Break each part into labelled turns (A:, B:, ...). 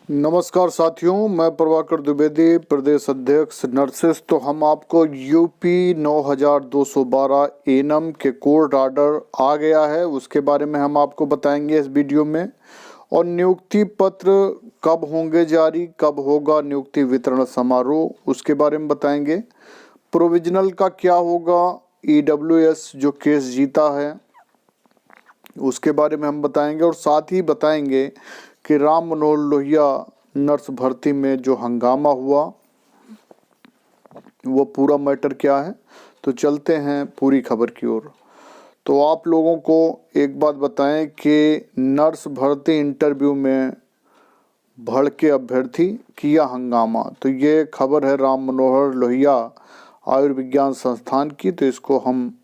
A: नमस्कार साथियों, मैं प्रभाकर द्विवेदी, प्रदेश अध्यक्ष नर्सेस। तो हम आपको यूपी 9212 एनम के कोर्ट ऑर्डर आ गया है, उसके बारे में हम आपको बताएंगे इस वीडियो में। और नियुक्ति पत्र कब होंगे जारी, कब होगा नियुक्ति वितरण समारोह, उसके बारे में बताएंगे। प्रोविजनल का क्या होगा, ईडब्ल्यूएस जो केस जीता है उसके बारे में हम बताएंगे। और साथ ही बताएंगे कि राम मनोहर लोहिया नर्स भर्ती में जो हंगामा हुआ वो पूरा मैटर क्या है। तो चलते हैं पूरी खबर की ओर। तो आप लोगों को एक बात बताएं कि नर्स भर्ती इंटरव्यू में भड़के अभ्यर्थी किया हंगामा। तो ये खबर है राम मनोहर लोहिया आयुर्विज्ञान संस्थान की, तो इसको हम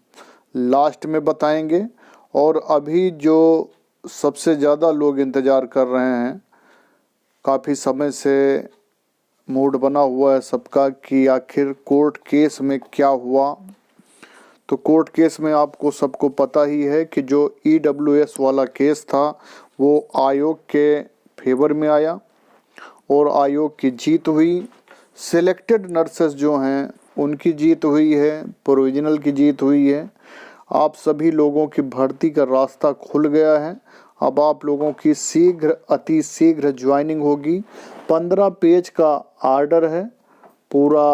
A: लास्ट में बताएंगे। और अभी जो सबसे ज़्यादा लोग इंतज़ार कर रहे हैं, काफ़ी समय से मूड बना हुआ है सबका कि आखिर कोर्ट केस में क्या हुआ। तो कोर्ट केस में आपको सबको पता ही है कि जो ईडब्ल्यूएस वाला केस था वो आयोग के फेवर में आया और आयोग की जीत हुई। सिलेक्टेड नर्सेस जो हैं उनकी जीत हुई है, प्रोविजनल की जीत हुई है। आप सभी लोगों की भर्ती का रास्ता खुल गया है। अब आप लोगों की अति शीघ्र ज्वाइनिंग होगी। 15 पेज का आर्डर है, पूरा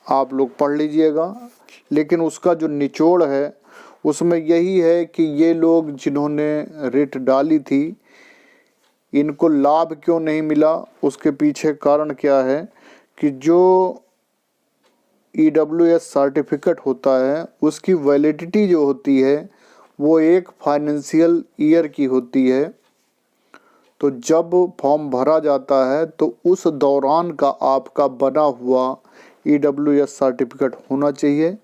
A: आप लोग पढ़ लीजिएगा। लेकिन उसका जो निचोड़ है उसमें यही है कि ये लोग जिन्होंने रिट डाली थी इनको लाभ क्यों नहीं मिला, उसके पीछे कारण क्या है कि जो ईडब्ल्यूएस सर्टिफिकेट होता है उसकी वैलिडिटी जो होती है वो एक फाइनेंशियल ईयर की होती है। तो जब फॉर्म भरा जाता है तो उस दौरान का आपका बना हुआ ईडब्ल्यूएस सर्टिफिकेट होना चाहिए,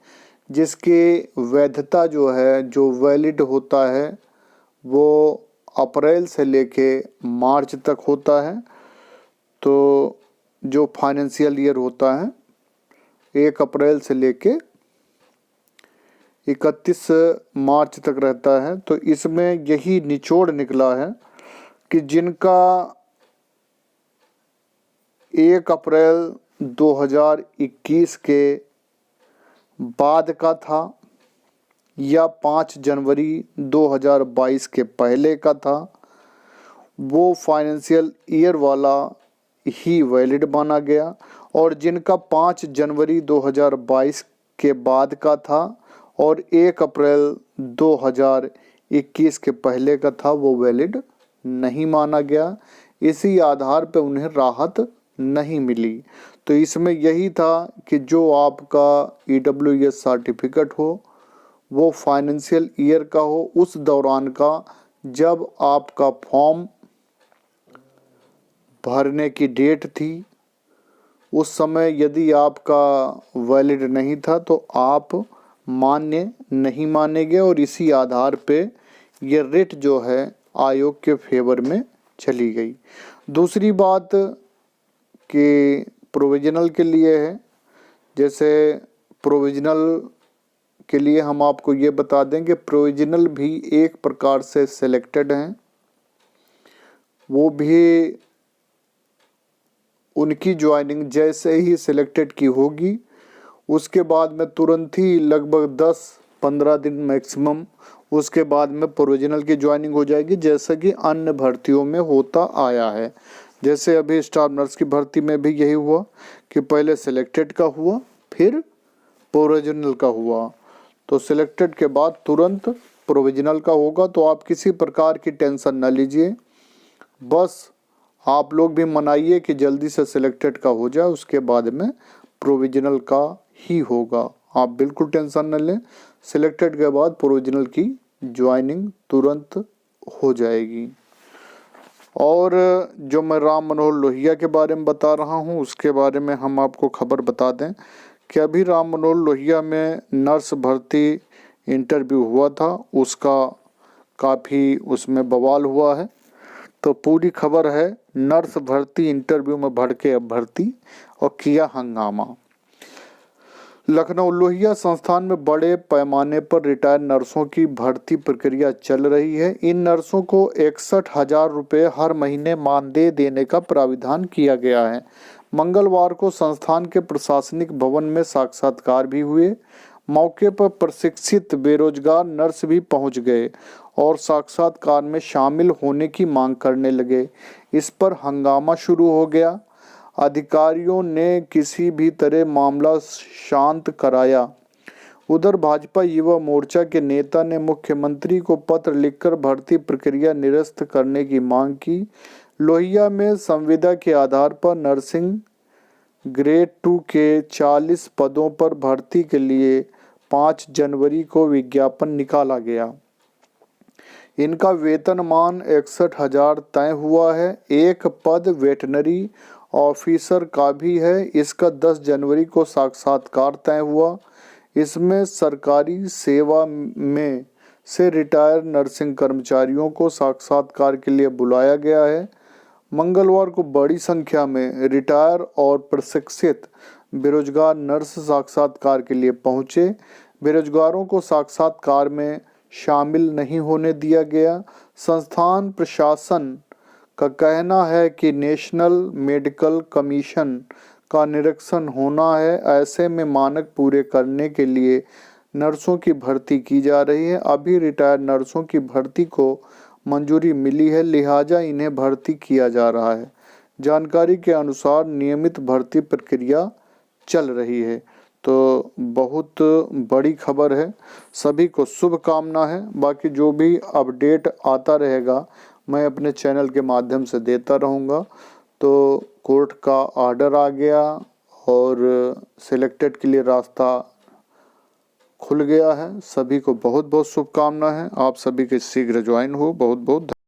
A: जिसकी वैधता जो है, जो वैलिड होता है वो अप्रैल से लेके मार्च तक होता है। तो जो फाइनेंशियल ईयर होता है 1 अप्रैल से लेके 31 मार्च तक रहता है। तो इसमें यही निचोड़ निकला है कि जिनका 1 अप्रैल 2021 के बाद का था या 5 जनवरी 2022 के पहले का था, वो फाइनेंशियल ईयर वाला ही वैलिड माना गया। और जिनका 5 जनवरी 2022 के बाद का था और 1 अप्रैल 2021 के पहले का था वो वैलिड नहीं माना गया। इसी आधार पर उन्हें राहत नहीं मिली। तो इसमें यही था कि जो आपका ईडब्ल्यूएस सर्टिफिकेट हो वो फाइनेंशियल ईयर का हो, उस दौरान का जब आपका फॉर्म भरने की डेट थी उस समय यदि आपका वैलिड नहीं था तो आप मान्य नहीं माने गए। और इसी आधार पे ये रिट जो है आयोग के फेवर में चली गई। दूसरी बात कि प्रोविजनल के लिए है। जैसे प्रोविजनल के लिए हम आपको ये बता दें कि प्रोविजनल भी एक प्रकार से सिलेक्टेड हैं। वो भी उनकी ज्वाइनिंग जैसे ही सिलेक्टेड की होगी उसके बाद में तुरंत ही लगभग 10-15 दिन मैक्सिमम उसके बाद में प्रोविजनल की ज्वाइनिंग हो जाएगी, जैसा कि अन्य भर्तियों में होता आया है। जैसे अभी स्टाफ नर्स की भर्ती में भी यही हुआ कि पहले सिलेक्टेड का हुआ फिर प्रोविजनल का हुआ। तो सिलेक्टेड के बाद तुरंत प्रोविजनल का होगा। तो आप किसी प्रकार की टेंशन न लीजिए, बस आप लोग भी मनाइए कि जल्दी से सिलेक्टेड का हो जाए, उसके बाद में प्रोविजनल का ही होगा। आप बिल्कुल टेंशन न लें, सिलेक्टेड के बाद प्रोविजनल की ज्वाइनिंग तुरंत हो जाएगी। और जो मैं राम मनोहर लोहिया के बारे में बता रहा हूँ उसके बारे में हम आपको खबर बता दें कि अभी राम मनोहर लोहिया में नर्स भर्ती इंटरव्यू हुआ था, उसका काफ़ी उसमें बवाल हुआ है। तो पूरी खबर है, नर्स भर्ती इंटरव्यू में भड़के अभ्यर्थी और किया हंगामा। लखनऊ लोहिया संस्थान में बड़े पैमाने पर रिटायर्ड नर्सों की भर्ती प्रक्रिया चल रही है। इन नर्सों को 61,000 रुपये हर महीने मानदेय देने का प्राविधान किया गया है। मंगलवार को संस्थान के प्रशासनिक भवन में साक्षात्कार भी हुए। मौके पर प्रशिक्षित बेरोजगार नर्स भी पहुंच गए और साक्षात्कार में शामिल होने की मांग करने लगे। इस पर हंगामा शुरू हो गया। अधिकारियों ने किसी भी तरह मामला शांत कराया। उधर भाजपा युवा मोर्चा के नेता ने मुख्यमंत्री को पत्र लिखकर भर्ती प्रक्रिया निरस्त करने की मांग की। लोहिया में संविदा के आधार पर नर्सिंग ग्रेड 2 के 40 पदों पर भर्ती के लिए 5 जनवरी को विज्ञापन निकाला गया। इनका वेतनमान 61,000 तय हुआ है। एक पद वेटनरी ऑफिसर का भी है। इसका 10 जनवरी को साक्षात्कार तय हुआ। इसमें सरकारी सेवा में से रिटायर्ड नर्सिंग कर्मचारियों को साक्षात्कार के लिए बुलाया गया है। मंगलवार को बड़ी संख्या में रिटायर और प्रशिक्षित बेरोजगार नर्स साक्षात्कार के लिए पहुंचे। बेरोजगारों को साक्षात्कार में शामिल नहीं होने दिया गया। संस्थान प्रशासन का कहना है कि नेशनल मेडिकल कमीशन का निरीक्षण होना है। ऐसे में मानक पूरे करने के लिए नर्सों की भर्ती की जा रही है। अभी रिटायर्ड नर्सों की भर्ती को मंजूरी मिली है, लिहाजा इन्हें भर्ती किया जा रहा है। जानकारी के अनुसार नियमित भर्ती प्रक्रिया चल रही है। तो बहुत बड़ी खबर है। सभी को शुभकामना है। बाकी जो भी अपडेट आता रहेगा मैं अपने चैनल के माध्यम से देता रहूँगा। तो कोर्ट का ऑर्डर आ गया और सिलेक्टेड के लिए रास्ता खुल गया है। सभी को बहुत बहुत शुभकामना है। आप सभी के शीघ्र ज्वाइन हो। बहुत बहुत